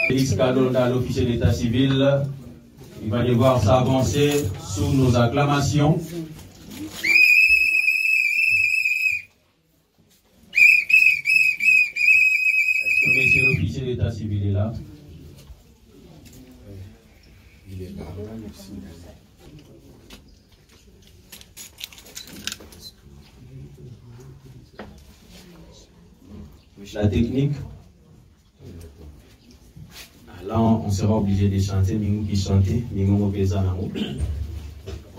Félix Kadonda, l'officier d'état civil, il va devoir s'avancer sous nos acclamations. Est-ce que monsieur l'officier d'état civil est là? Il est là, merci. La technique. Là, on sera obligé de chanter,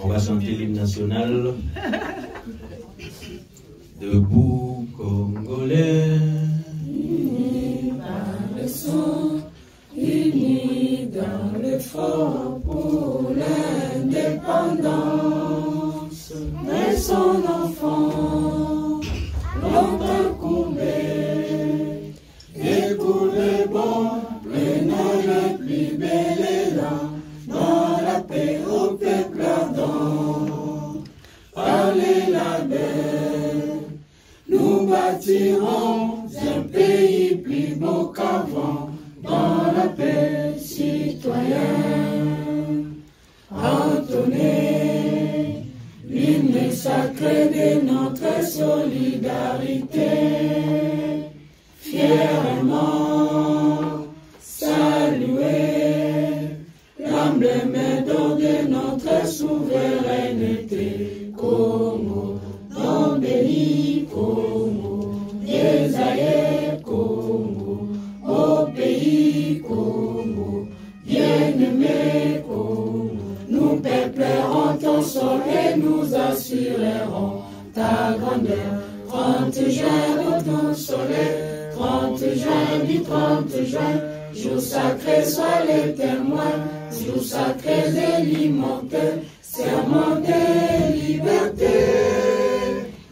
on va chanter l'hymne national. Debout Congolais, unis par le sang, unis dans l'effort pour l'indépendance. Mais son enfant, l'ont incourbé, et pour les bons, prenons le plus bel élan, dans la paix au peuple ardent. Parlez la belle, nous bâtirons un pays plus beau qu'avant, dans la paix citoyenne. Entonnez l'hymne sacré de notre solidarité, fièrement saluer l'emblème d'or de notre souveraineté. Congo, don béni, Congo, désaillé, Congo, au pays Congo, bien-aimé Congo, nous peuplerons ton sol et nous assurerons ta grandeur. 30 juin de ton soleil, 30 juin du 30 juin, jour sacré, sois les témoins, jour sacré de l'immortel, serment de liberté,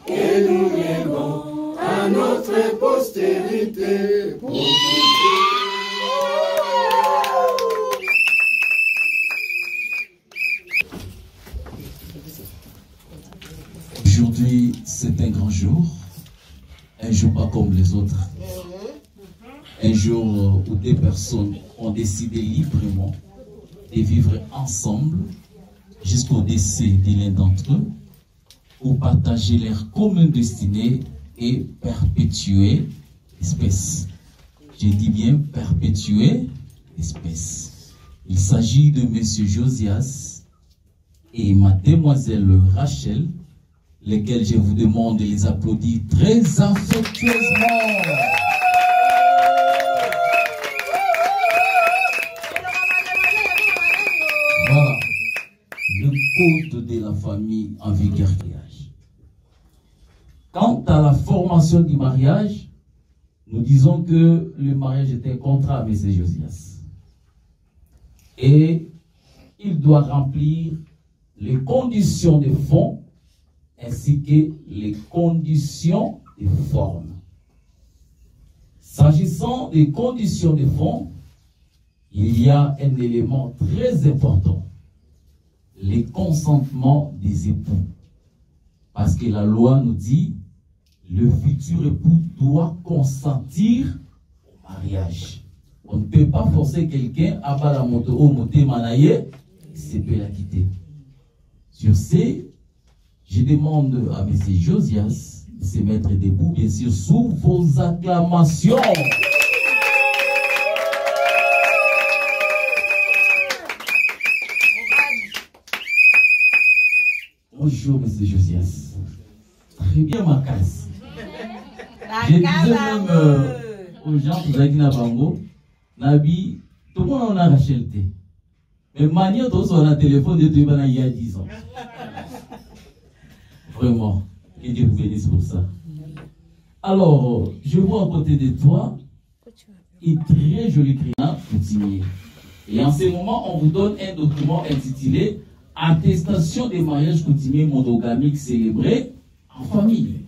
et nous lèvons à notre postérité pour Aujourd'hui, c'est un grand jour pas comme les autres. Un jour où des personnes ont décidé librement de vivre ensemble jusqu'au décès de l'un d'entre eux, pour partager leur commune destinée et perpétuer l'espèce. Je dis bien perpétuer l'espèce. Il s'agit de M. Josias et mademoiselle Rachel, lesquels je vous demande de les applaudir très affectueusement. Voilà, le code de la famille en vigueur. Quant à la formation du mariage, nous disons que le mariage était un contrat avec M. Josias. Et il doit remplir les conditions de fond ainsi que les conditions de forme. S'agissant des conditions de fond, il y a un élément très important, le consentement des époux. Parce que la loi nous dit, le futur époux doit consentir au mariage. On ne peut pas forcer quelqu'un à faire la moto au moté manaye, c'est peut la quitter. Sur ce, je demande à M. Josias de se mettre debout, bien sûr, sous vos acclamations. Bonjour, M. Josias. Très bien, ma casse. Je disais même aux gens qui sont dans Bango, Nabi, tout le monde en a Rachel. Mais manière dont on a un téléphone de tout il y a 10 ans. Vraiment, que Dieu vous bénisse pour ça. Alors, je vois à côté de toi une très jolie crayon coutumier. Et en ce moment, on vous donne un document intitulé Attestation des mariages coutumiers monogamiques célébrés en famille.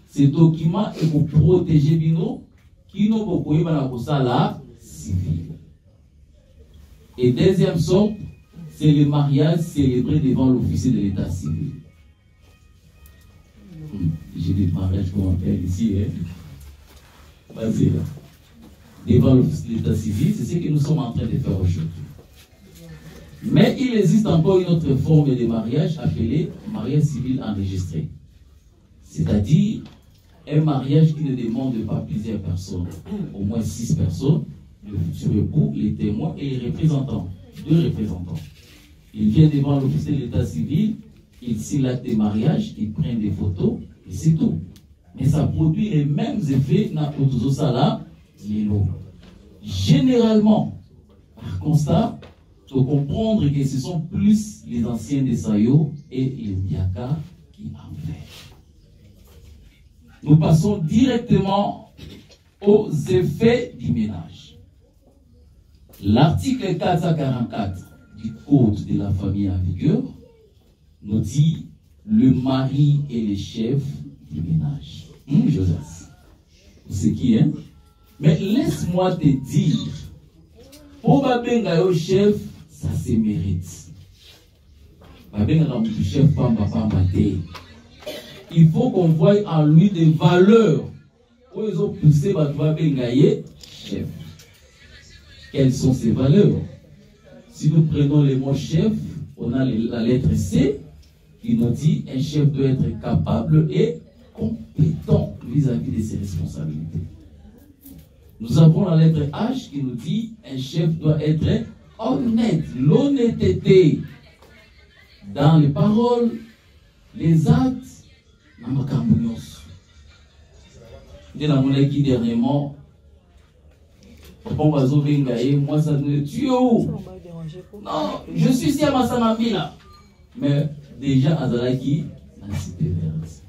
Ce document est pour protéger Bino qui n'ont pas pu faire la civile. Et deuxième sorte, c'est le mariage célébré devant l'officier de l'état civil. J'ai des mariages qu'on appelle ici, hein. Vas-y là. devant l'office de l'état civil, c'est ce que nous sommes en train de faire aujourd'hui. Mais il existe encore une autre forme de mariage appelée mariage civil enregistré. C'est-à-dire un mariage qui ne demande pas plusieurs personnes, au moins 6 personnes, le futur époux, les témoins et les représentants, 2 représentants. Ils viennent devant l'office de l'état civil, ils signent l'acte de mariage, ils prennent des photos, et c'est tout. Mais ça produit les mêmes effets dans tout ça. Généralement, par constat, il faut comprendre que ce sont plus les anciens des Sayo et les Ndiaka qui en fait. Nous passons directement aux effets du ménage. L'article 444 du Code de la famille en vigueur nous dit le mari est le chef du ménage. Joseph, c'est qui, hein? Mais laisse-moi te dire, pour Babenga yo chef, ça se mérite. Babenga yo chef, il faut qu'on voie en lui des valeurs. Où ils ont poussé Babenga yo chef. Quelles sont ces valeurs? Si nous prenons les mots chef, on a la lettre C qui nous dit un chef doit être capable et compétent vis-à-vis de ses responsabilités. Nous avons la lettre H qui nous dit un chef doit être honnête, l'honnêteté dans les paroles, les actes, dans ma cambouillance. Dès la monnaie qui dernièrement, moi ça me tue. Non, je suis ici à Massanambi là. Mais déjà à Zalaki, dans la cité verte.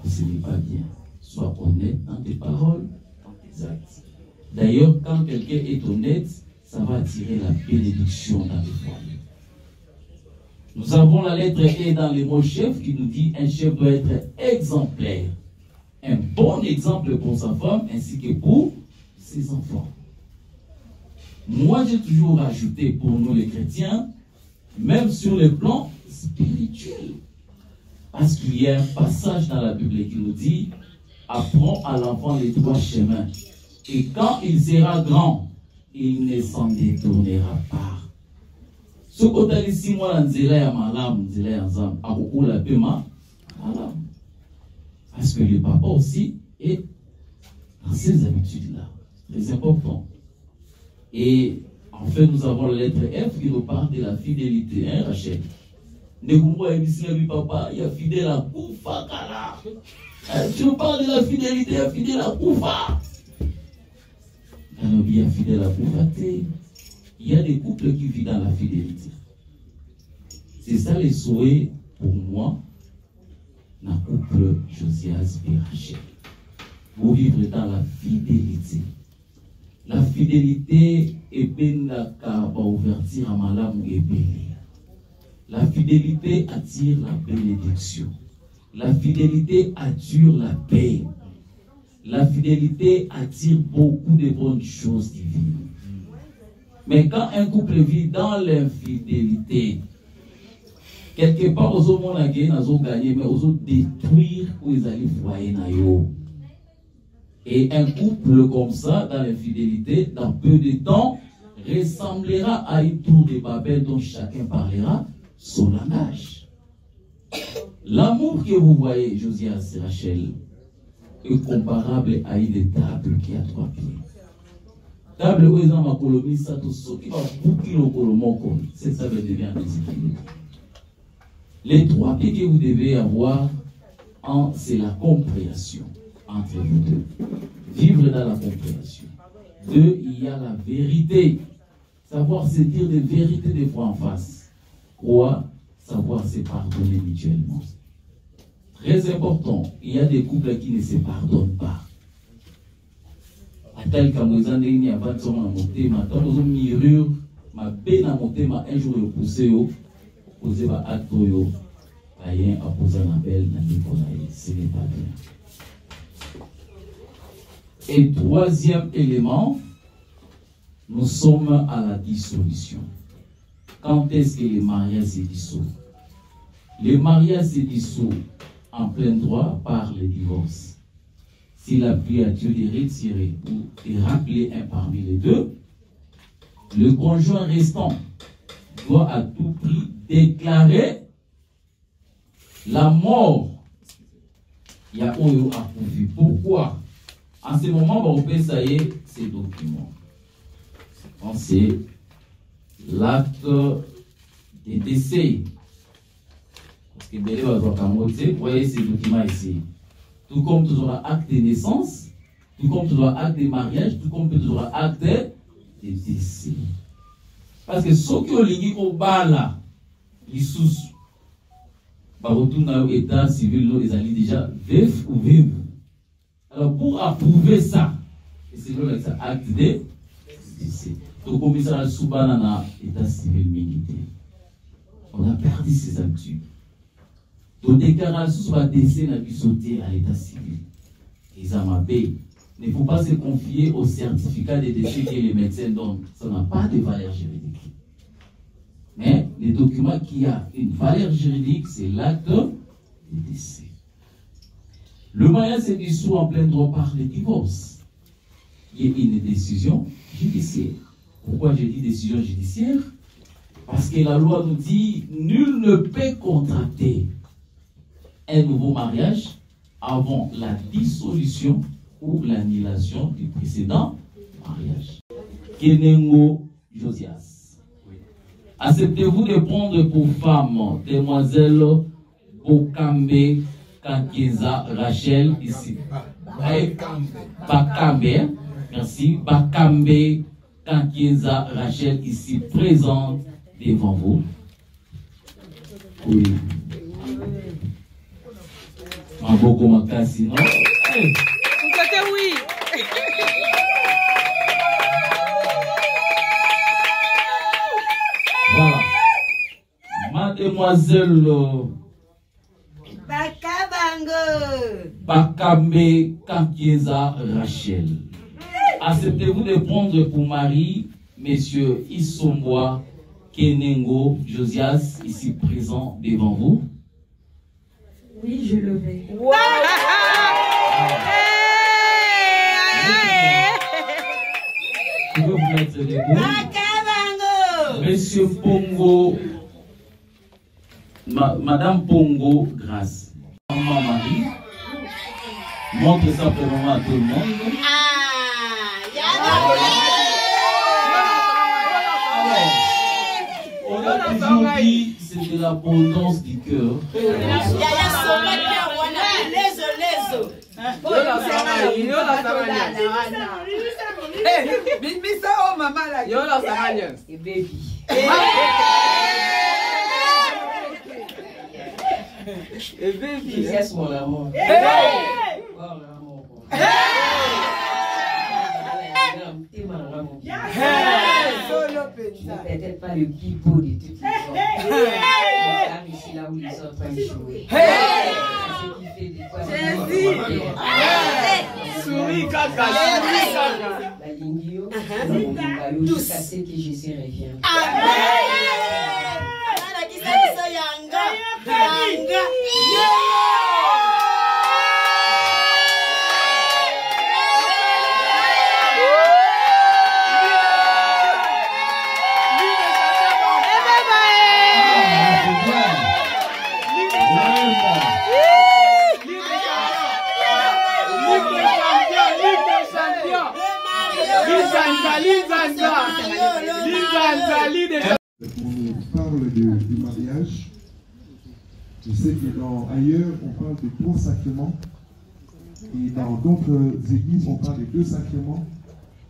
Ce n'est pas bien. Sois honnête dans tes paroles, dans tes actes. D'ailleurs, quand quelqu'un est honnête, ça va attirer la bénédiction dans le foyer. Nous avons la lettre E dans les mots chef qui nous dit un chef doit être exemplaire. Un bon exemple pour sa femme ainsi que pour ses enfants. Moi, j'ai toujours rajouté pour nous les chrétiens, même sur le plan spirituel. Parce qu'il y a un passage dans la Bible qui nous dit apprends à l'enfant les 3 chemins. Et quand il sera grand, il ne s'en détournera pas. Ce côté ici, moi, nzela ya malam, nzela ya nzam, akukula pema, malam. Parce que le papa aussi est dans ces habitudes-là. Très important. Et en fait, nous avons la lettre F qui nous parle de la fidélité, hein, Rachel. Ne comprends papa, il y a fidèle à Koufa, Kala. Tu nous parles de la fidélité, fidèle à Koufa. Il y a fidèle à Koufa. Il y a des couples qui vivent dans la fidélité. C'est ça les souhaits pour moi, dans le couple Josias et Rachel. Vous vivre dans la fidélité. La fidélité est bien la ouverture à malam et béni. La fidélité attire la bénédiction. La fidélité attire la paix. La fidélité attire beaucoup de bonnes choses divines. Mais quand un couple vit dans l'infidélité, quelque part, aux hommes ont gagné, mais aux autres détruire où ils allaient foyer. Et un couple comme ça, dans l'infidélité, dans peu de temps, ressemblera à une tour de Babel dont chacun parlera son langage. L'amour que vous voyez, Josias et Rachel, est comparable à une table qui a 3 pieds. Table où ils ont ma colonie, ça tout ce qui va boucler le colomon, cette table devient déséquilibrée. Les 3 pieds que vous devez avoir, c'est la compréhension entre vous deux. Vivre dans la compréhension. 2, il y a la vérité. Savoir se dire des vérités des fois en face. 3, savoir se pardonner mutuellement. Très important, il y a des couples qui ne se pardonnent pas. Atal kamwezane ni avanti na motema, tant aux mirure, ma peine à motema un jour repoussé yo, poser ba acto yo, rien à poser na belle na Nicolas, ce n'est pas bien. Et 3e élément, nous sommes à la dissolution. Quand est-ce que le mariage se dissout? Le mariage se dissout en plein droit par le divorce. s'il a plu à Dieu de retirer ou de rappeler un parmi les deux, le conjoint restant doit à tout prix déclarer la mort. Il y a Oyo approuvé. Pourquoi? En ce moment, on peut essayer ces documents. C'est l'acte de décès. Parce que vous voyez ces documents ici. Tout comme tu auras acte de naissance, tout comme tu auras acte de mariage, tout comme tu auras acte de décès. Parce que ceux qui ont ligné au bas là, les sous, par retour dans l'état civil, ils allaient déjà veuf ou vive. Alors pour approuver ça, c'est là que ça acte de décès. Donc comme ça, le soubana dans l'état civil militaire, on a perdu ses habitudes. Donc déclaration sur la décès n'a pu sauter à l'état civil. Les amabés, il ne faut pas se confier au certificat de décès que les médecins donnent. Ça n'a pas de valeur juridique. Mais les documents qui ont une valeur juridique, c'est l'acte de décès. Le mariage se dissout en plein droit par le divorce. Il y a une décision judiciaire. Pourquoi j'ai dit décision judiciaire? Parce que la loi nous dit nul ne peut contracter un nouveau mariage avant la dissolution ou l'annulation du précédent mariage. Kenengo Josias. Acceptez-vous de prendre pour femme demoiselle Bokambe Kankiza Rachel ici? Bakambe, merci. Bakambe Kankiza Rachel ici présente devant vous. Oui. Maboko Makasi, non? Oui. Voilà. Mademoiselle Bakambe Kankieza Rachel. Acceptez-vous de prendre pour mari Monsieur Isomboa Kenengo Josias, ici présent devant vous? Oui, je le vais. Wow. Je veux vous mettre debout. Monsieur Pongo, Madame Pongo, grâce. Maman Marie, montre simplement à tout le monde. On a toujours dit c'est de l'abondance du cœur. Peut-être pas le pipeau de toutes les gens. Ici là où ils sont en train de jouer. C'est ce qui fait des fois. Souris, caca. La Lingio, jusqu'à ce que Jésus revienne. On parle du mariage. Je sais que ailleurs, on parle de 3 sacrements. Et dans d'autres églises, on parle de 2 sacrements.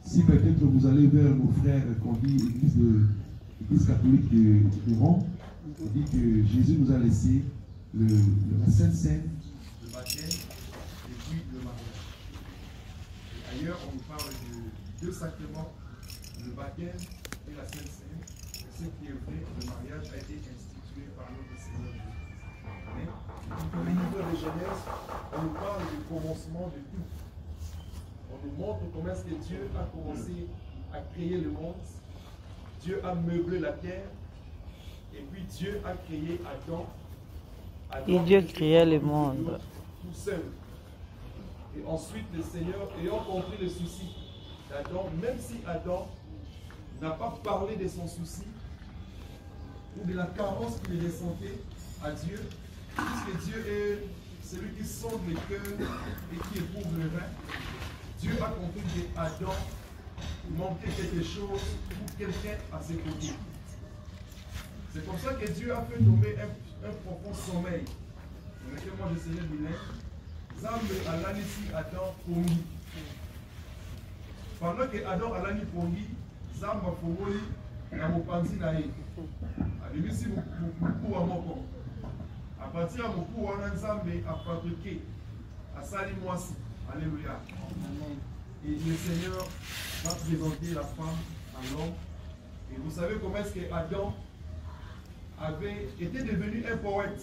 Si peut-être vous allez vers nos frères qu'on dit l'église catholique de Rome, on dit que Jésus nous a laissé la Sainte Seine, le baptême et puis le mariage. Et ailleurs, on nous parle de 2 sacrements, le baptême et la Sainte Seine. Ce qui est vrai, le mariage a été institué par notre Seigneur Jésus. Mais dans le livre de Genèse, on nous parle du commencement de tout. On nous montre comment est-ce que Dieu a commencé à créer le monde. Dieu a meublé la terre. Et puis Dieu a créé Adam. Et Dieu créait le monde. Tout seul. Et ensuite, le Seigneur, ayant compris le souci d'Adam, même si Adam n'a pas parlé de son souci ou de la carence qu'il ressentait à Dieu, puisque Dieu est celui qui sonde les cœurs et qui éprouve le rein, Dieu a compris qu'Adam manquait quelque chose ou quelqu'un à ses côtés. C'est comme ça que Dieu a fait tomber un profond sommeil. Moi, je sais bien, Zambe alanisi Adam pongi. Pendant que Adam alani pongi, Zamba fongoli na mopanzi na ye. Alimisi moukou wa moko. À partir de moukou wana Nzambe a fabriqué, a sali mwasi. Alléluia. Et le Seigneur va présenter la femme à l'homme. Et vous savez comment est-ce que Adam avait été devenu un poète.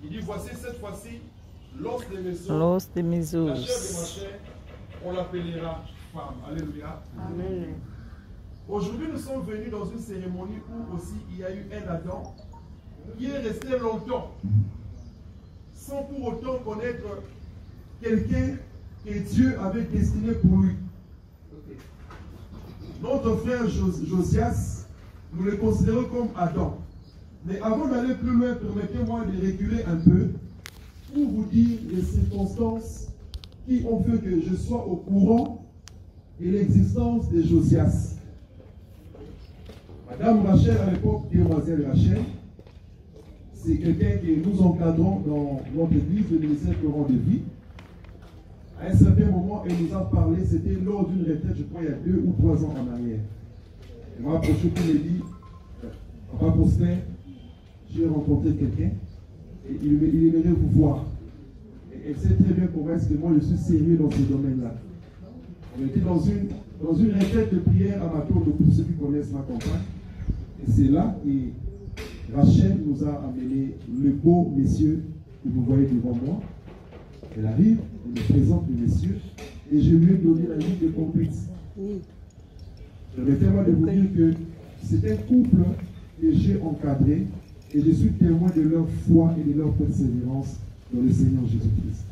Il dit, voici cette fois-ci, l'os de mes os, la chair de ma chair, on l'appellera femme. Alléluia. Amen. Aujourd'hui, nous sommes venus dans une cérémonie où aussi il y a eu un Adam qui est resté longtemps, sans pour autant connaître quelqu'un que Dieu avait destiné pour lui. Notre frère Josias, nous le considérons comme Adam. Mais avant d'aller plus loin, permettez-moi de reculer un peu pour vous dire les circonstances qui ont fait que je sois au courant de l'existence de Josias. Madame Rachel, à l'époque, demoiselle Rachel, c'est quelqu'un que nous encadrons dans notre église, le ministère Courant de Vie. À un certain moment, elle nous a parlé, c'était lors d'une retraite, je crois, il y a 2 ou 3 ans en arrière. Elle m'a approché pour me dire, Papa Postin, j'ai rencontré quelqu'un et il aimerait vous voir. Et elle sait très bien comment est-ce que moi je suis sérieux dans ce domaine-là. On était dans une retraite de prière à Matondo, pour ceux qui connaissent ma campagne. Et c'est là que Rachel nous a amené le beau monsieur que vous voyez devant moi. Elle arrive, elle me présente le monsieur et je lui ai donné la ligne de conduite. Permettez-moi de vous dire que c'est un couple que j'ai encadré et je suis témoin de leur foi et de leur persévérance dans le Seigneur Jésus-Christ.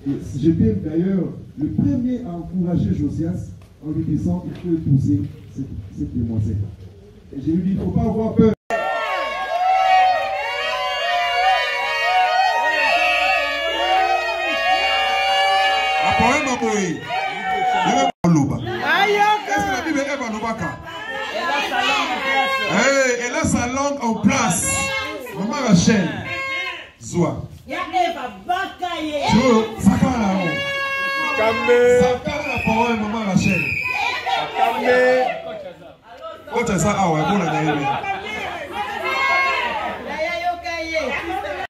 Et j'étais d'ailleurs le premier à encourager Josias en lui disant qu'il faut épouser cette demoiselle. Et je lui dis, il ne faut pas avoir peur. Elle a sa langue en place. Maman Rachel. Zoa. Sakara la parole, maman Rachel. Ote sa awa, bon na yebe.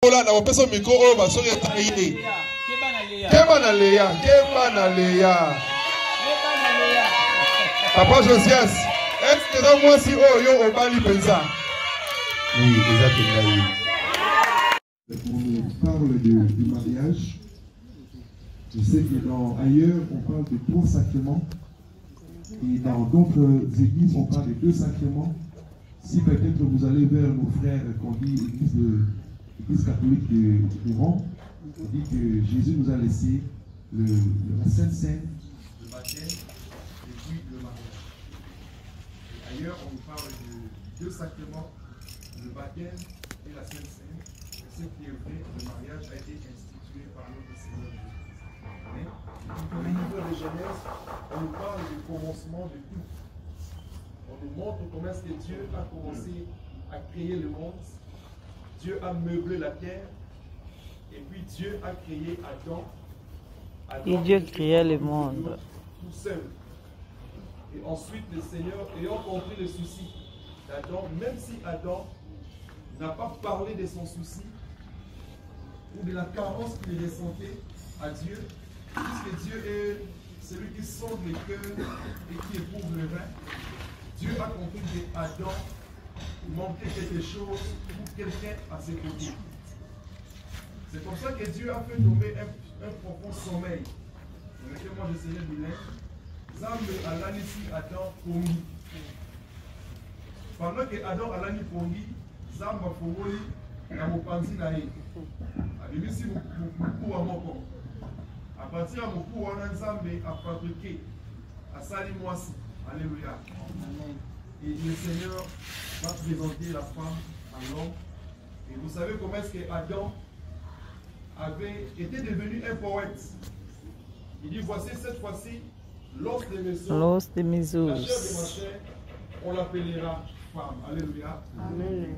Ola na opeso micro o ba so yeta yide. Keba na leya. Papa Josias, est-ce que moi si oh yo obali pensa? Oui, exactement. On parle du mariage. Je sais que ailleurs on parle de 3 sacrements. Et dans d'autres églises, on parle de 2 sacrements. Si peut-être vous allez vers nos frères qu'on dit l'église catholique de Rome, on dit que Jésus nous a laissé la Sainte Seine, le baptême et puis le mariage. Et ailleurs, on parle de 2 sacrements, le baptême et la Sainte Seine. Ce qui est vrai, le mariage a été institué par notre Seigneur Jésus. Mais, au niveau de Genèse, on nous parle du commencement de tout. On nous montre comment est-ce que Dieu a commencé à créer le monde. Dieu a meublé la terre. Et puis Dieu a créé Adam. Et Dieu créait le monde. Tout seul. Et ensuite, le Seigneur, ayant compris le souci d'Adam, même si Adam n'a pas parlé de son souci ou de la carence qu'il ressentait à Dieu, puisque Dieu est celui qui sonde les cœurs et qui éprouve le rein, Dieu a compris qu'Adam manquait quelque chose ou quelqu'un à ses côtés. C'est comme ça que Dieu a fait tomber un profond sommeil. Moi, je sais bien, Zambe alanisi Adam pongi. Pendant que Adam alani pongi, Zamba fongoli na mopanzi na ye. Alimisi moukou wa moko. À partir de mon cours, on a fabriqué à Salimouassi. Alléluia. Et le Seigneur va présenter la femme à l'homme. Et vous savez comment est-ce qu'Adam avait été devenu un poète. Il dit, voici cette fois-ci, l'os de mes os, la chair de ma chair, on l'appellera femme. Alléluia. Amen.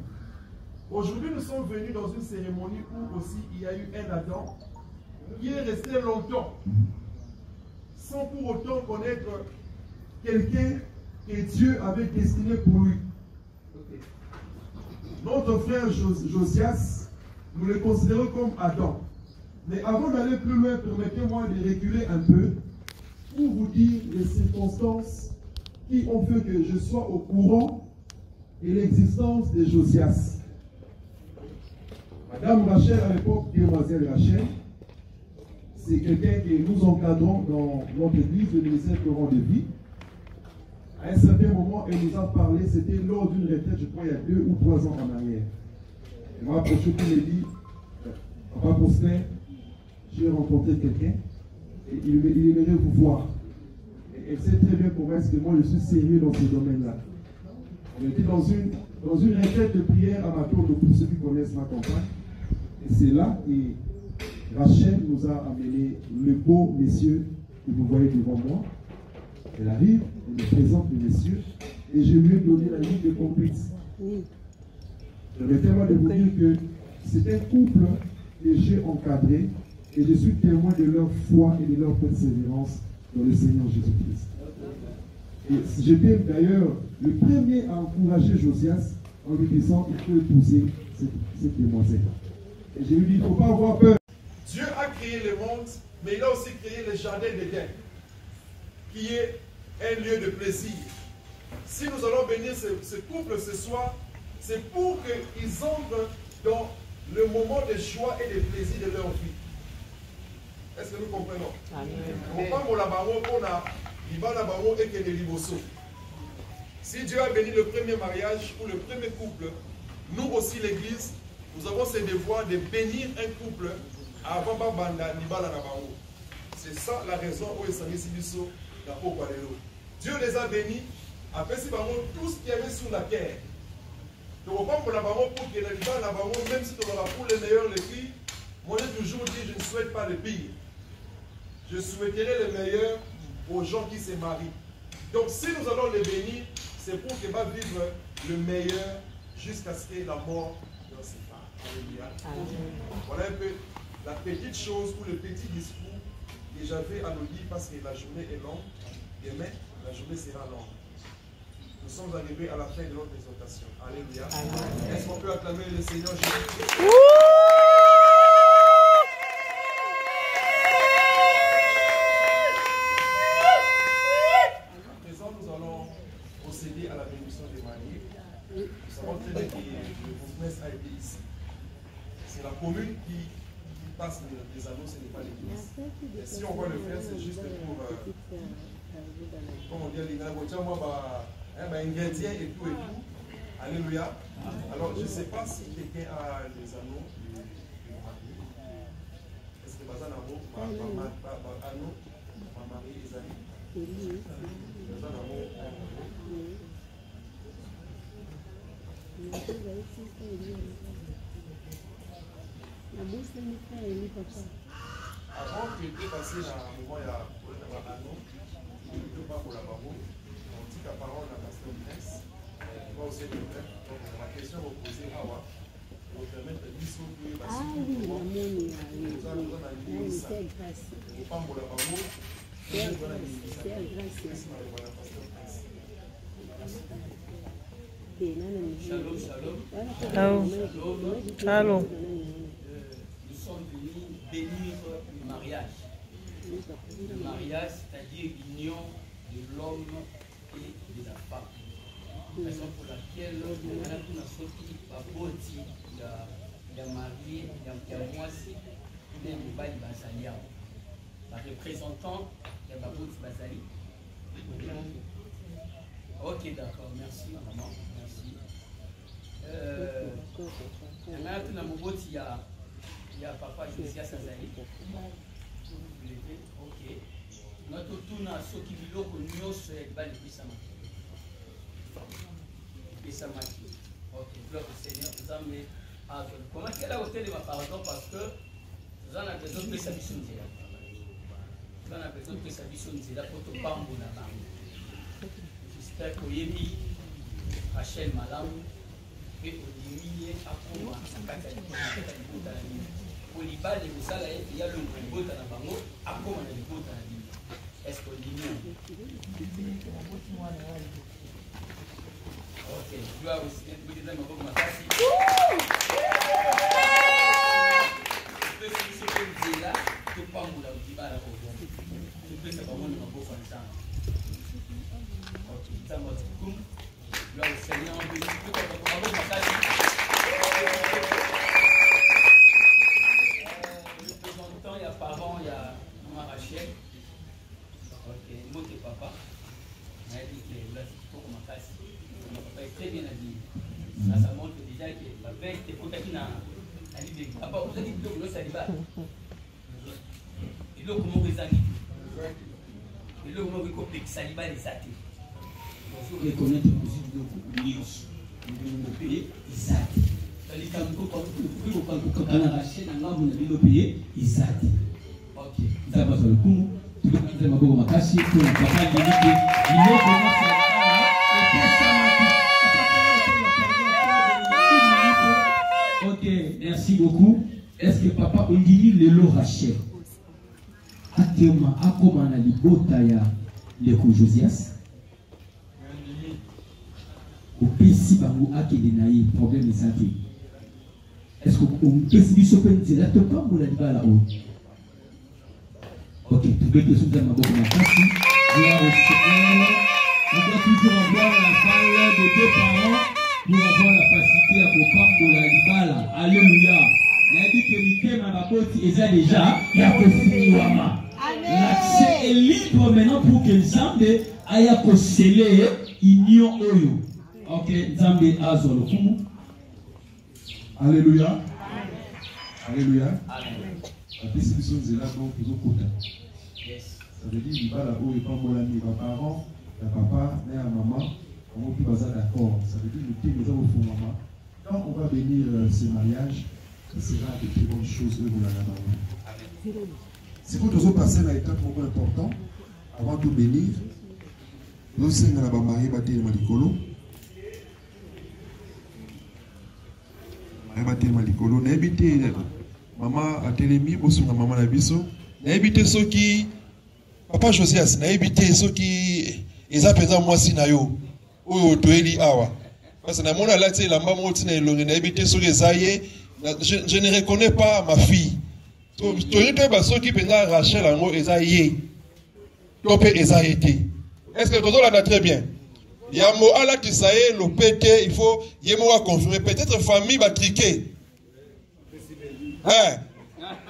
Aujourd'hui, nous sommes venus dans une cérémonie où aussi il y a eu un Adam qui est resté longtemps sans pour autant connaître quelqu'un que Dieu avait destiné pour lui. Notre frère Josias, nous le considérons comme Adam. Mais avant d'aller plus loin, permettez-moi de reculer un peu pour vous dire les circonstances qui ont fait que je sois au courant de l'existence de Josias. Madame Rachel, à l'époque, demoiselle Rachel, c'est quelqu'un que nous encadrons dans notre église, le ministère Courant de Vie. À un certain moment, elle nous a parlé, c'était lors d'une retraite, je crois, il y a 2 ou 3 ans en arrière. Elle m'a approché pour me dire, Papa Postin, j'ai rencontré quelqu'un et il aimerait vous voir. Et elle sait très bien comment est-ce que moi je suis sérieux dans ce domaine-là. On était dans une retraite de prière à ma tour, pour ceux qui connaissent ma campagne. Et c'est là que Rachel nous a amené le beau monsieur que vous voyez devant moi. Elle arrive, elle me présente le monsieur et je lui ai donné la ligne de conduite. Permettez-moi de vous dire que c'est un couple que j'ai encadré et je suis témoin de leur foi et de leur persévérance dans le Seigneur Jésus-Christ. Et j'étais d'ailleurs le premier à encourager Josias en lui disant qu'il faut épouser cette demoiselle. Et je lui dis, il ne faut pas avoir peur. Dieu a créé le monde, mais il a aussi créé le jardin d'Éden, qui est un lieu de plaisir. Si nous allons bénir ce couple ce soir, c'est pour qu'ils entrent dans le moment de joie et de plaisir de leur vie. Est-ce que nous comprenons? Si Dieu a béni le premier mariage ou le premier couple, nous aussi l'église, nous avons ce devoir de bénir un couple avant Banda Nibala Nabango. C'est ça la raison où ils sont ici. Dieu les a bénis, après si tout ce qu'il y avait sur la terre. Donc pas pour la Bango, pour que les gens la Bango, même si tu auras pour les meilleurs, les pires, moi j'ai toujours dit je ne souhaite pas le pire. Je souhaiterais le meilleur aux gens qui se marient. Donc si nous allons les bénir, c'est pour qu'ils va vivre le meilleur jusqu'à ce que la mort leur sépare. Alléluia. Voilà un peu la petite chose ou le petit discours que j'avais à nous dire parce que la journée est longue. Demain, la journée sera longue. Nous sommes arrivés à la fin de notre présentation. Alléluia. Est-ce qu'on peut acclamer le Seigneur Jésus-Christ? À présent, nous allons procéder à la bénédiction des mariés. Nous savons très bien que le business a été ici. C'est la commune qui passe les anneaux, ce n'est pas l'église. Et si on va le faire, c'est juste pour, comment dire, les ingrédients et tout. Alléluia. Alors, je ne sais pas si quelqu'un a les anneaux. Est-ce que Bazan Amo, anneau, ma mari, les amis? Bazan Amo, avant que tu passé dans un moment, il y a un anneau, il ne peut pas pour la barreau. On dit qu'à parole, la pasteur Prince, il va aussi le faire. Donc, la question reposée à Awa, pour permettre de dissoudre la suite. Nous allons aligner ça. Au pas pour la barreau, nous allons aligner ça. Merci, la pasteur Prince. Shalom, shalom. Shalom. Shalom. Nous sommes venus bénir le mariage. Le mariage, c'est-à-dire l'union de l'homme et de la femme. Raison pour laquelle on a sorti par Boti, il a marié, il y a moisi, il y a Mobali Bazali. La représentant, il y a Boti Bazali. Ok, d'accord, merci maman, merci. Il y a Papa Josias Azali. Ok. Notre tourne à ceux qui vivent au Nios et Bali Pissamaki. Pissamaki. Ok, gloire au Seigneur. Nous avons comment est-ce qu'elle a ôté de ma pardon parce que nous avons besoin de sa mission. Nous avons besoin de sa mission. C'est la photo bambou na bambou. J'espère que Yemi, Rachel Malam, et Olimiye Akoma, Sakata Libota na Bimba. Oliba les Moussala, il y a le Libota na Bango, Akoma na Libota na Bimba. Est-ce que Olimiye? Ok, je dois aussi vous dire ma bonne makasi. Je peux essayer ce que vous dites là, tout pas mon Oliba la Bobo. Je peux savoir mon Bobo Fansan. Ok, ça m'a dit comme. Je dois aussi aller en venir. Je peux savoir ma bonne makasi. Le présentant, il y a parents, il y a maman Rachel. Ok, moi et papa. Il a dit que là, c'est pour makasi. Papa est très bien habillé. Ça montre déjà que la veille, t'es pour qui n'a l'idée. Papa, vous avez dit que le saliba. Et là, comment vous avez dit? Et là, comment vous avez dit que saliba les athées? Il faut reconnaître aussi le Nios. Nous devons payer les athées. C'est-à-dire quand on a racheté, on a payé les athées. Ok. Ça va sur le coup. Tout le monde a dit que ma casse, pour le papa, il dit que ok, merci beaucoup. Est-ce que papa on dit le lot Rachel? Actuellement, à comment on a dit Botaya le coup Josias? Au PC Bango a qui dénaï problème de santé. Est-ce qu'on peut se dire que là tu pas pour la débat là-haut? Ok, tu peux te soutenir ma bonne merci. On doit toujours avoir la parole de deux parents pour avoir la facilité à comprendre la libala. Alléluia. Il a dit que l'ité m'a rapporté déjà, il y a que fini wama. L'accès est libre maintenant pour que Zambé aille sceller union oyo. Ok, Zambé a zolo kumu. Alléluia. Alléluia. La distribution de là donc ils ont quota. Ça veut dire libala oyo pas mon ami, mes parents. Papa et à maman, on va plus d'accord. Ça veut dire que nous avons fait maman. Quand on va bénir ce mariage, ce sera de très bonnes choses que vous l'avez. Si vous devez passer à l'étape important, avant de bénir, nous sommes dans la mariée bâtie de Malikolo. Bâtie de Malikolo, n'habitez maman a télémi, ou sur la maman à biso. N'habitez ceux qui, papa Josias, n'habitez ceux qui. Ils appellent moi Sinayo. Ou Toeli Awa. Parce que dans la tête, la maman a habité sur les aïeux. Je ne reconnais pas ma fille. Ceux qui pensent Rachel en haut, ils aïeux. Est-ce que tout le monde a très bien? Il y a un mot à la Tisaïe, le pété, il faut, il y a un mot à confirmer. Peut-être famille va triquer.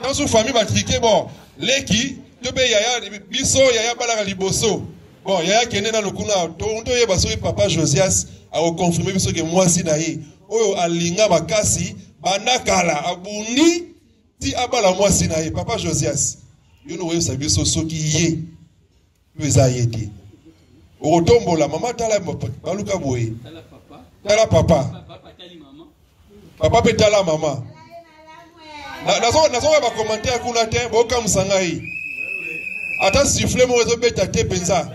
Dans une famille va triquer, bon, les qui, il y a biso, il y a balala liboso. Bon, il y a quelqu'un dans le coup là, tout le papa Josias a confirmé que moi si naïe. Oyo alinga bakasi, banakala, abuni, ti abala moi si naïe. Papa Josias, you know sa biso so qui yé, nous a yété. Au tombo la maman tala baluka boye. Tala papa. Papa peut tala maman. Nazo ba commentaire kuna te, boka musangai. Ata siffler mo rezo beta te penza.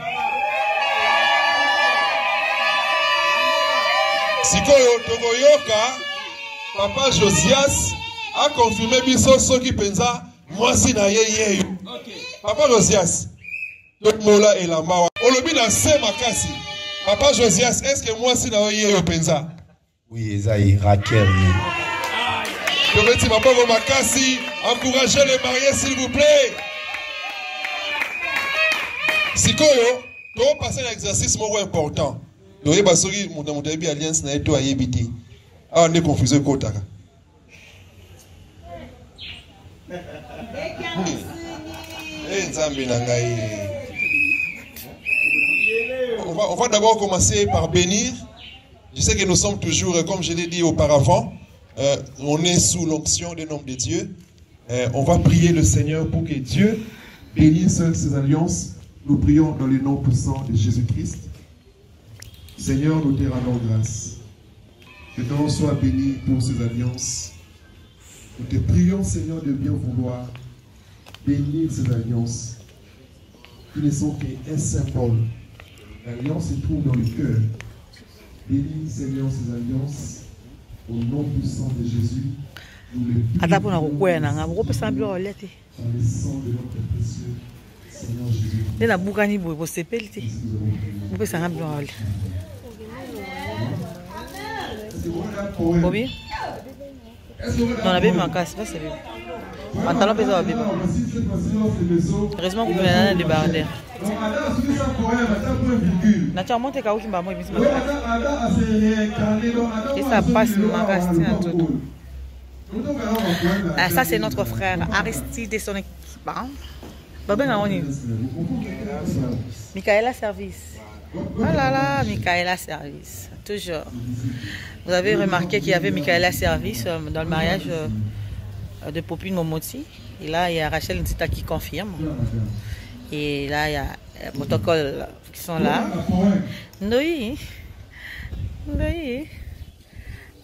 Sikoyo Togoyoka, papa Josias a confirmé biso soki penza moi si na ye. Papa Josias, tout mola et la mawa. Olobi na se makasi. Papa Josias, est-ce que moi si na ye penza? Oui, Esaïe, Raquel. Je veux dire, papa makasi, encouragez les mariés s'il vous plaît. Sikoyo, tu vas passer un exercice important. Tu vas passer une alliance na eto ayebiti. Ah, on est confusé kota. On va d'abord commencer par bénir. Je sais que nous sommes toujours, comme je l'ai dit auparavant, on est sous l'onction des noms de Dieu. On va prier le Seigneur pour que Dieu bénisse ces alliances. Nous prions dans le nom puissant de Jésus-Christ. Seigneur, nous te rendons grâce. Que ton nom soit béni pour ces alliances. Nous te prions, Seigneur, de bien vouloir bénir ces alliances qui ne sont qu'un symbole. L'alliance se trouve dans le cœur. Bénis, Seigneur, ces alliances au nom puissant de Jésus. Nous les prions dans le sang de notre précieux Seigneur Jésus. Non, la Bible c'est pas sérieux. Pantalon pesant Bible. Heureusement que vous avez des débardeurs. Naturellement, tu as un peu et ça passe ma tout. Ça, c'est notre frère Aristide et son équipe. Michaela Service. Oh là là, Michaela Service. Toujours. Vous avez remarqué qu'il y avait Michaela Service dans le mariage de Popine Momoti. Et là, il y a Rachel Ntita qui confirme. Et là, il y a protocoles qui sont là. Oui. Oui.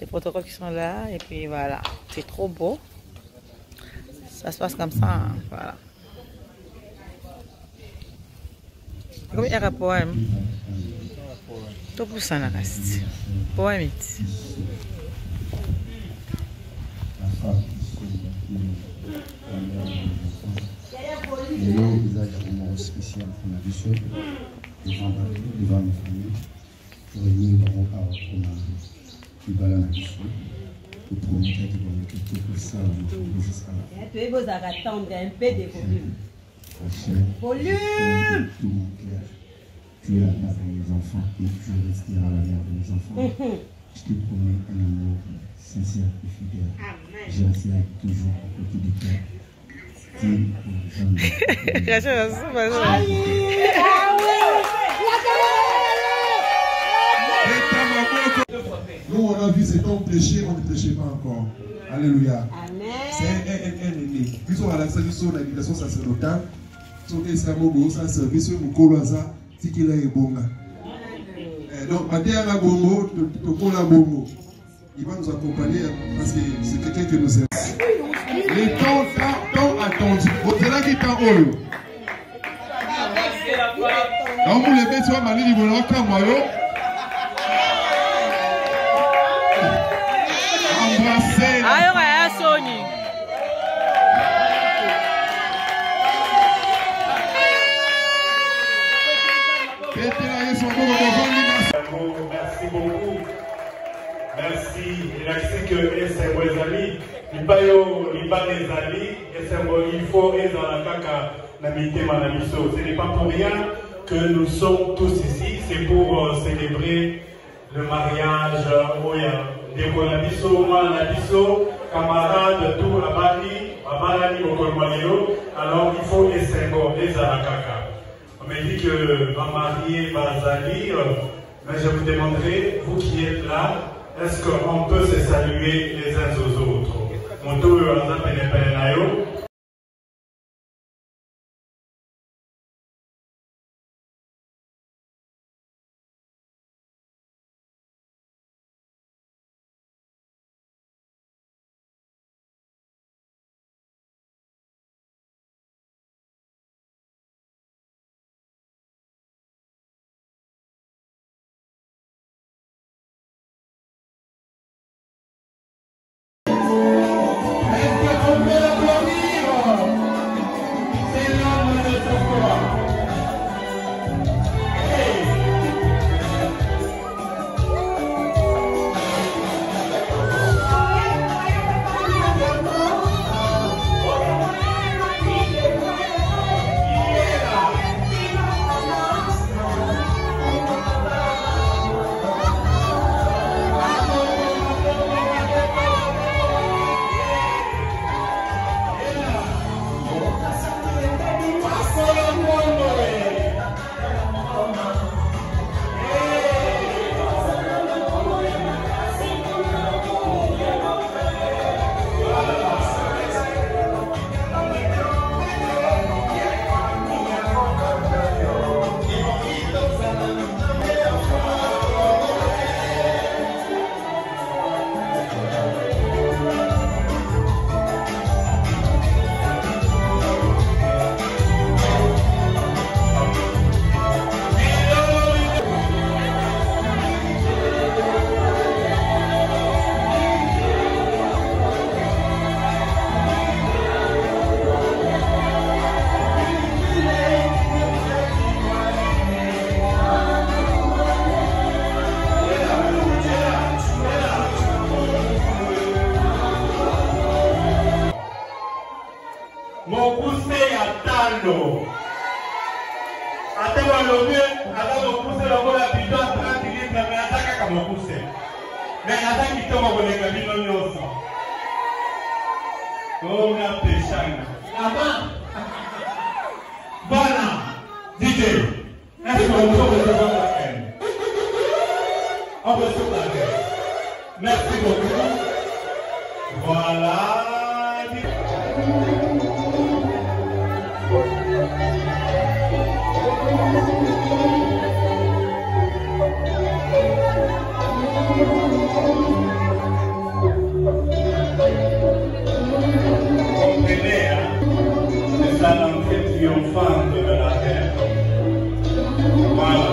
Les protocoles qui sont là. Et puis voilà. C'est trop beau. Ça se passe comme ça. Hein. Voilà. Comme il y a un poème. Tout pour ça, il reste. Poème. Il y a un visage vraiment spécial qu'on a vu sur devant ma famille pour venir dans mon corps pour ma balade à l'issue pour promettre qu'il va me quitter pour ça jusqu'à la fin. Tu vas attendre un peu de volume. Volume! Tout mon cœur. Tu es la mère de mes enfants et tu resteras la mère de mes enfants. Je te promets un amour sincère et fidèle. Je resterai toujours à côté de toi. Nous, on a vu cet homme prêcher, on ne prêchait pas encore. Alléluia. C'est un aîné. Puis on a la salutation de l'habitation sacerdotale. Son escamogo, ça service, mon colosa, si qu'il est bon. Donc, Matéa la bongo, Tokola bongo. Il va nous accompagner parce que c'est quelqu'un que nous aimons. Les temps attendus. Vous êtes là qui est en haut. Donc, vous les mettez sur ma ligne, vous l'avez comme moi. Embrassez. Aïe, ouais, Sony. Merci beaucoup. Merci. Merci que c'est vos amis. Il pas les amis. Il faut être dans la caca. Ce n'est pas pour rien que nous sommes tous ici. C'est pour célébrer le mariage. Des camarades, tout Abani, alors il faut les à la caca. On me dit que ma mariée va salir, mais je vous demanderai, vous qui êtes là, est-ce qu'on peut se saluer les uns aux autres? Mon tour, Glory. kaka mokuse. Mais attends qu'il tombe au Négabino Nyoso. Oh, on a péché. Voilà, DJ. Est-ce qu'on peut recevoir la peine? On reçoit la peine. Merci beaucoup. Voilà. Comprenez, hein? C'est ça l'entrée triomphante de la terre. Voilà.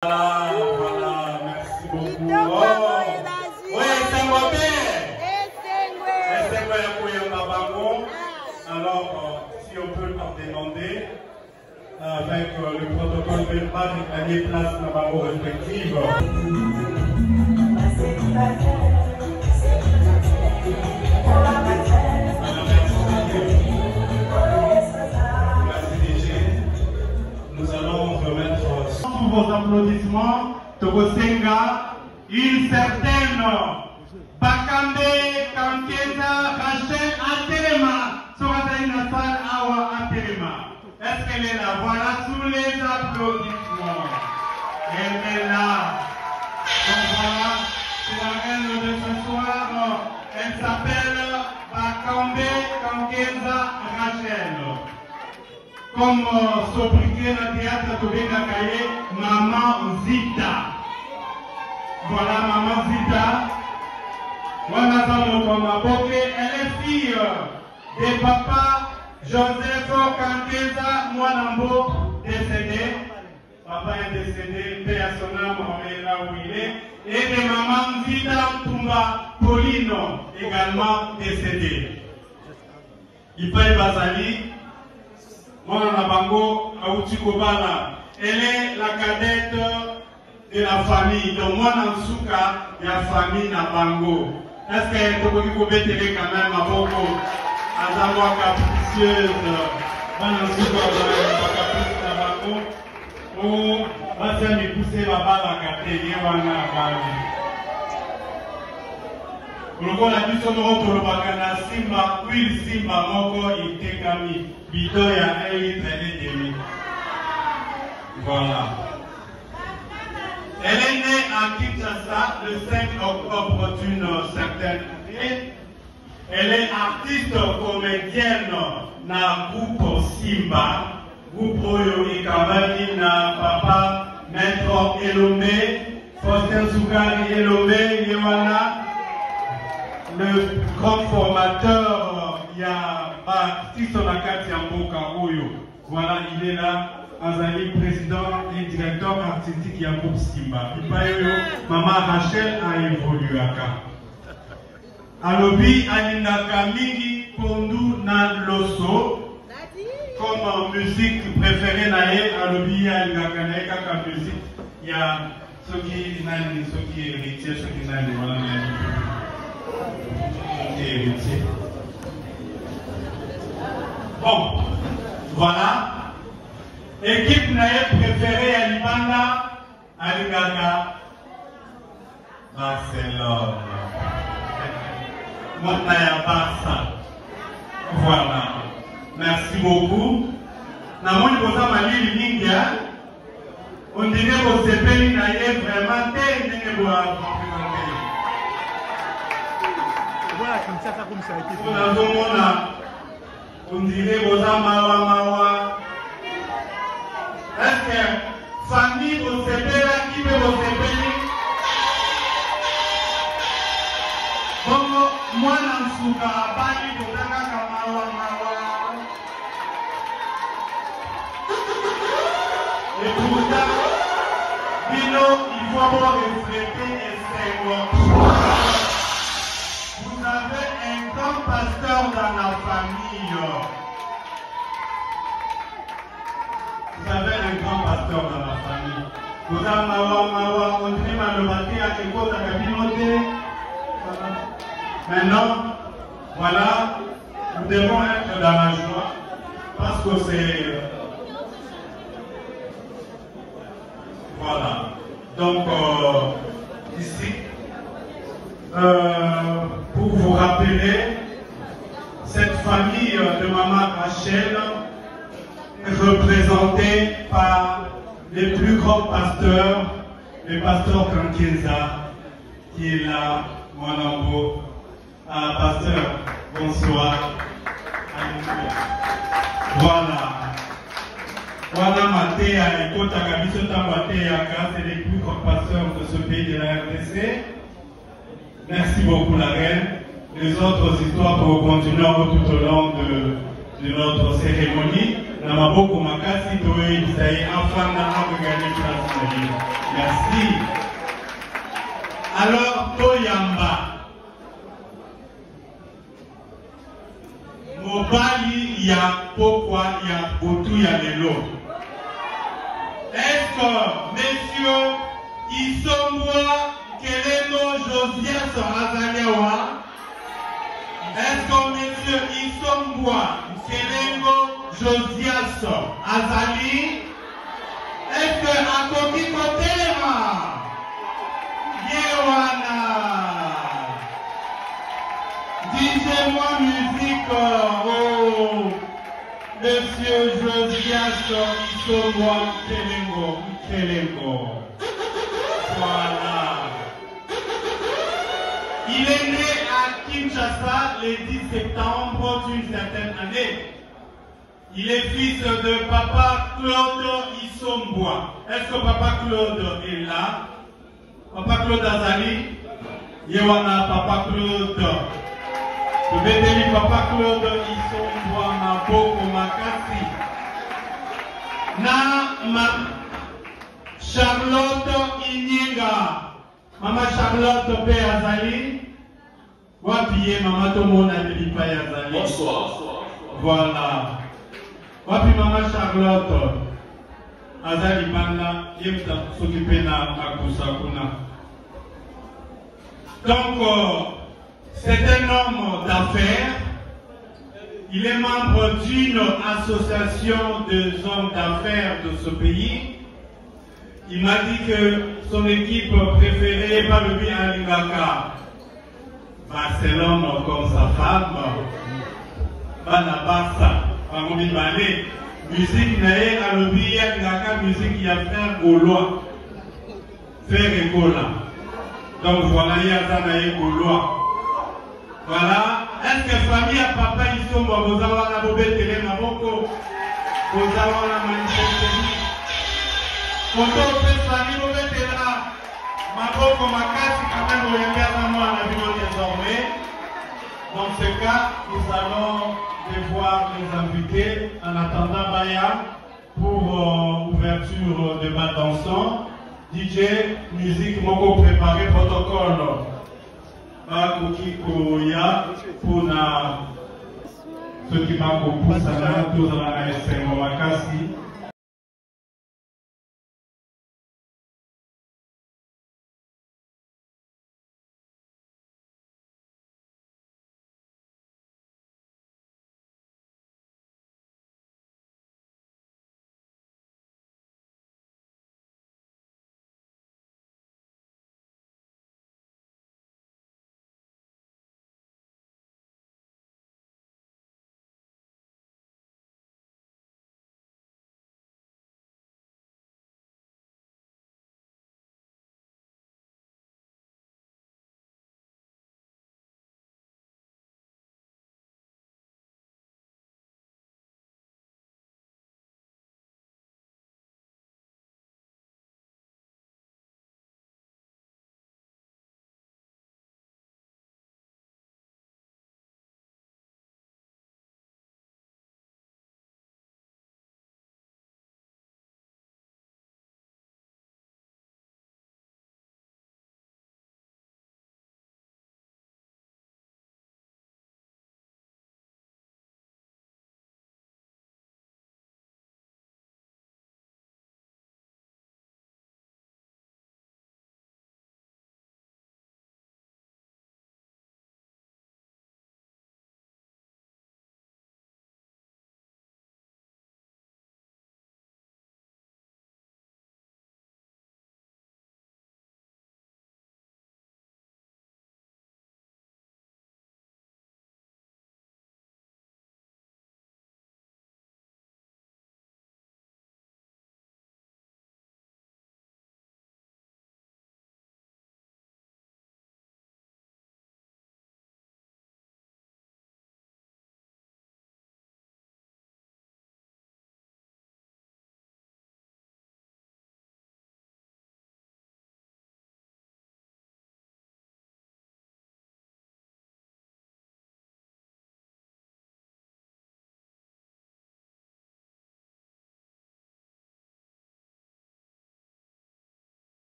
Voilà, merci beaucoup. Oh, oui, c'est mon père. Alors, si on peut leur demander, avec le protocole verbal de gagner place dans ma voix respective. Nous allons remettre sous vos applaudissements Togosenga une certaine Bakambe Kankeza Rachel Aterema Soratayina Sal Awa Aterema. Est-ce qu'elle est là? Voilà sous les applaudissements. Elle est là. Donc voilà, c'est la reine de ce soir. Elle s'appelle Bakambe Kankeza Rachel. Comme sobriquet dans le théâtre Tobenga Kaye, Maman Zita. Voilà Maman Zita. Elle est fille de papa Joseph Kankeza Mwanambo, décédé. Papa est décédé, paix à son âme, on est là où il est. Et de Maman Zita Mtumba Paulino, également décédé. Ipaï Bazali. Elle est la cadette de la famille. Donc, moi, Nansuka, il y a famille Nabango. Est-ce qu'elle est quand même à Boko? Azawa capricieuse. Moi, Nansuka, caprice Nabango. Ou, moi, c'est me pousser la balle à gâter. Il y a un balle. Lorsqu'on a dit son nom pour le bagana, Simba, huile Simba, Moko, il tekami, bidon à 1,5 litre. Voilà. à Kinshasa le 5 octobre d'une certaine année. Elle est artiste comédienne na groupe Simba, groupe Oyo Ikabaki na papa Maître Elomé, Faustin Soukari Elomé, Yewana, le grand formateur, il y a artiste Nakati Amboka Oyo. Voilà, il est là. Azali, président et directeur artistique du groupe Simba. Maman Rachel a évolué à Alobi Alinaka Mingi Pondu na Loso. Comme musique préférée nae, Alobi Alinaka nae kaka musique. Il y a ceux qui héritent, ceux qui n'ont pas héritiers. Bon, voilà. Équipe nae préférée à Libanda, Alingaka, Barcelone. Montaya Barça. Voilà. Merci beaucoup. Namoni Bosa Mali Lingia. On dirait que ce pays nae vraiment très on dirait Bosa Mawa. Est-ce que famille au Sébéla qui veut au Sébéli? Bon, moi, Nansuka, Bali, Botaka, Kamawa, Mawa. Et pourtant, Bino, il faut avoir reflété et c'est vous avez un grand pasteur dans la famille. Vous avez un grand pasteur dans la famille. Vous avez Mawa, on dit Malobati à quelque chose à Kabinote. Maintenant, voilà, nous devons être dans la joie parce que c'est. Voilà. Donc, ici, pour vous rappeler, cette famille de Maman Rachel représentée par les plus grands pasteurs, le pasteur Kankenza, qui est là, Mwanambo. Pasteur, bonsoir. Voilà. Voilà Matéa et Kota Kabisota Matéa, c'est les plus grands pasteurs de ce pays de la RDC. Merci beaucoup la reine. Les autres histoires continueront tout au long de notre cérémonie. Namaboko Makasi Toé Isaïe Afana Abogane Place. Merci. Alors, Toyamba. Mobali ya pokwa ya botu ya lelo. Est-ce que messieurs Isomboa Kelemo Josias Azaliawa? Est-ce que messieurs Isomboa Kelemo Josias Azali? Est-ce que Akoki Kotema Yewana? Disez-moi musique, oh, monsieur Josias Isoboa Kelengo. Voilà. Il est né à Kinshasa le 10 septembre d'une certaine année. Il est fils de Papa Claude Isomboa. Est-ce que Papa Claude est là? Papa Claude Azali? Yewana Papa Claude. Je vais dire Papa Claude Isomboa Maboko Makasi. Na ma Charlotte Inyinga. Maman Charlotte P. Azali. Wapi Maman Tomona Nelipa Azali. Bonsoir. Voilà. Wapi Maman Charlotte Azali Banda. Yemta s'occuper na Makusakuna. Donc, c'est un homme d'affaires. Il est membre d'une association de hommes d'affaires de ce pays. Il m'a dit que son équipe préférée n'est pas le bien Alingaka. Barcelone comme sa femme. Bana Barça. Pamomi Balé. Musique nae Alobi Alingaka, musique qui a fait Gaulois. faire école. Donc voilà, il y a ça dans loi. Voilà. Est-ce que famille à papa ils sont bons? Vous avez la bobette télé maboko. Vous avez la manifestation. Quand on fait famille bobette télé maboko makasi quand même vous y a moi la vie désormais. Dans ce cas, nous allons devoir les inviter en attendant Maya pour ouverture de bal dansant. DJ, musique, moko préparé, protocole. Bakoki Koya, pour ceux qui m'ont beaucoup, ça va tous dans la ASM Makasi.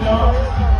Christian.